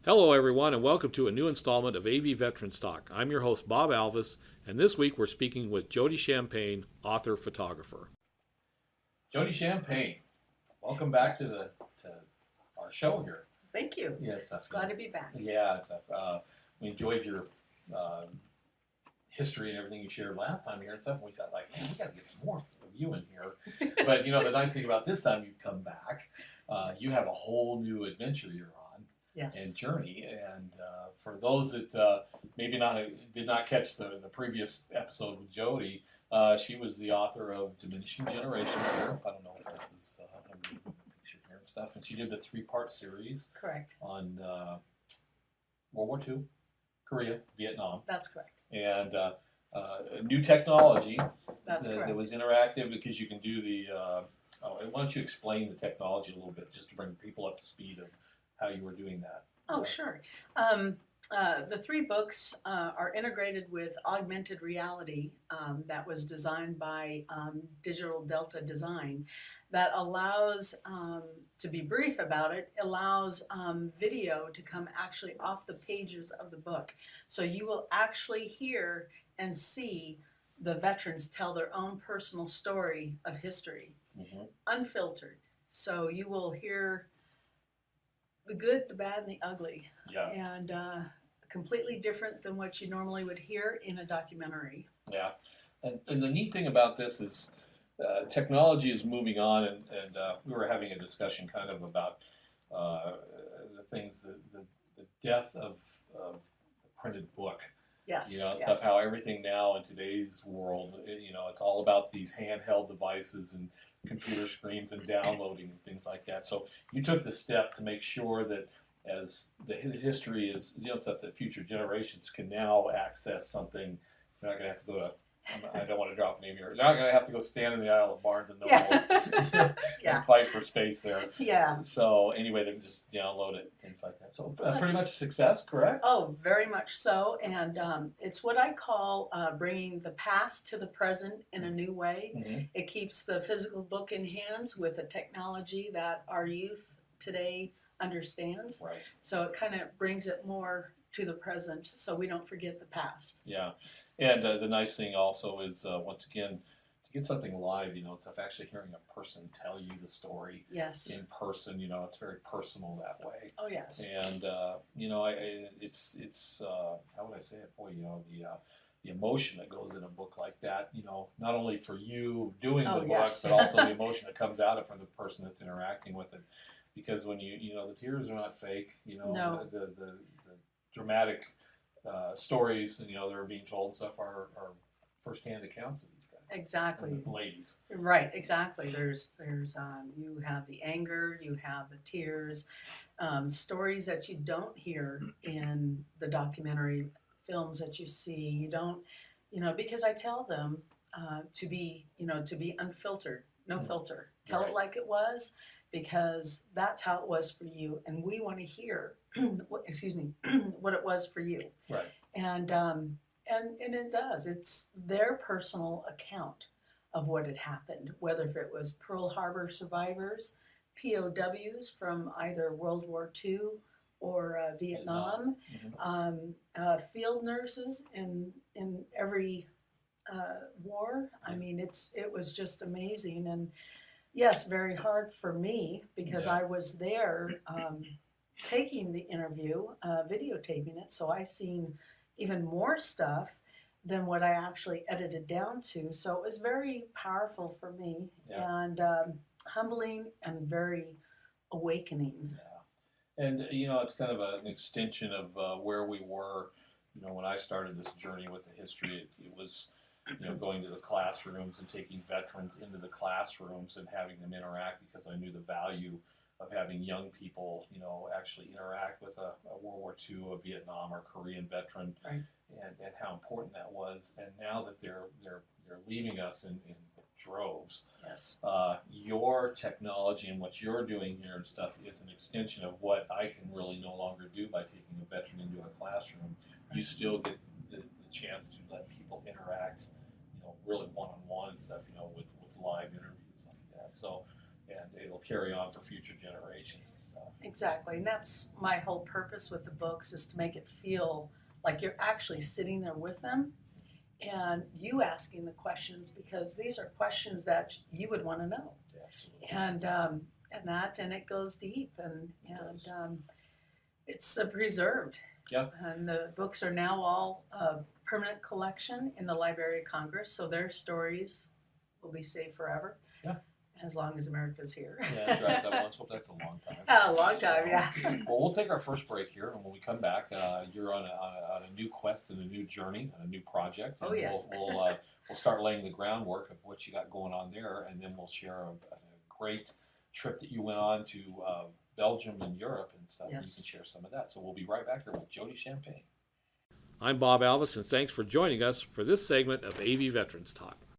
Hello, everyone, and welcome to a new installment of AV Veterans Talk. I'm your host, Bob Alvis, and this week we're speaking with Jodi Champagne, author, photographer. Jodi Champagne, welcome back to our show here. Thank you. Yes, it's glad to be back. Yeah, we enjoyed your history and everything you shared last time here and stuff. And we thought, like, man, we got to get some more of you in here. But the nice thing about this time you've come back, Yes. you have a whole new adventure you're on. Yes. And journey. And for those that did not catch the previous episode with Jodi, she was the author of Diminishing Generations here. I don't know if this is a picture here and stuff. And she did the 3-part series. Correct. On World War II, Korea, Vietnam. That's correct. And new technology. That's correct. That was interactive because you can do the. Why don't you explain the technology a little bit just to bring people up to speed of how you were doing that? Oh, sure. The 3 books are integrated with augmented reality that was designed by Digital Delta Design that allows, to be brief about it, allows video to come actually off the pages of the book. So you will actually hear and see the veterans tell their own personal story of history, unfiltered. So you will hear the good, the bad, and the ugly. Yeah. And completely different than what you normally would hear in a documentary. Yeah. And the neat thing about this is technology is moving on, and we were having a discussion kind of about the things, the death of the printed book. Yes. Stuff, how everything now in today's world, it's all about these handheld devices and computer screens and downloading and things like that. So you took the step to make sure that as the history is, stuff that future generations can now access something. You're not going to have to go to, I don't want to drop a name here, you're not going to have to go stand in the aisle of Barnes and Nobles and fight for space there. Yeah. So anyway, they can just download it, things like that. So pretty much a success, correct? Oh, very much so. And it's what I call bringing the past to the present in a new way. Mm-hmm. It keeps the physical book in hands with a technology that our youth today understands. Right. So it kind of brings it more to the present so we don't forget the past. Yeah. And the nice thing also is, once again, to get something live, it's actually hearing a person tell you the story. Yes. In person, it's very personal that way. Oh, yes. And, it's how would I say it? Boy, the emotion that goes in a book like that, not only for you doing the book, yes. but also the emotion that comes out of from the person that's interacting with it. Because when the tears are not fake, No. the dramatic stories, that are being told and stuff are firsthand accounts of these guys. Exactly. The ladies. Right, exactly. There's you have the anger, you have the tears, stories that you don't hear in the documentary films that you see. You don't, because I tell them to be unfiltered, no filter. Tell it like it was, because that's how it was for you, and we want to hear, what it was for you. Right. And it does. It's their personal account of what had happened, whether if it was Pearl Harbor survivors, POWs from either World War II or Vietnam, field nurses in every war. I mean, it was just amazing. And yes, very hard for me because I was there taking the interview, videotaping it, so I seen even more stuff than what I actually edited down to. So it was very powerful for me and humbling and very awakening. Yeah. And, it's kind of an extension of where we were, when I started this journey with the history. It was, going to the classrooms and taking veterans into the classrooms and having them interact, because I knew the value of having young people, actually interact with a World War II, a Vietnam or Korean veteran, right. and how important that was. And now that they're leaving us in droves, yes, your technology and what you're doing here and stuff is an extension of what I can really no longer do by taking a veteran into a classroom. Right. You still get the chance to let people interact, really one-on-one and stuff, with live interviews like that. So, and it'll carry on for future generations and stuff. Exactly, and that's my whole purpose with the books, is to make it feel like you're actually sitting there with them and you asking the questions, because these are questions that you would want to know. Yeah, absolutely. And it goes deep, and it's preserved. Yeah. And the books are now all permanent collection in the Library of Congress, so their stories will be saved forever. Yeah. As long as America's here. Yeah, that's right. That's a long time. A long time, yeah. Well, we'll take our first break here, and when we come back, you're on a new quest and a new journey, and a new project. And Oh, yes. We'll start laying the groundwork of what you got going on there, and then we'll share a great trip that you went on to Belgium and Europe and stuff. Yes. And you can share some of that. So we'll be right back here with Jodi Champagne. I'm Bob Alvis, and thanks for joining us for this segment of AV Veterans Talk.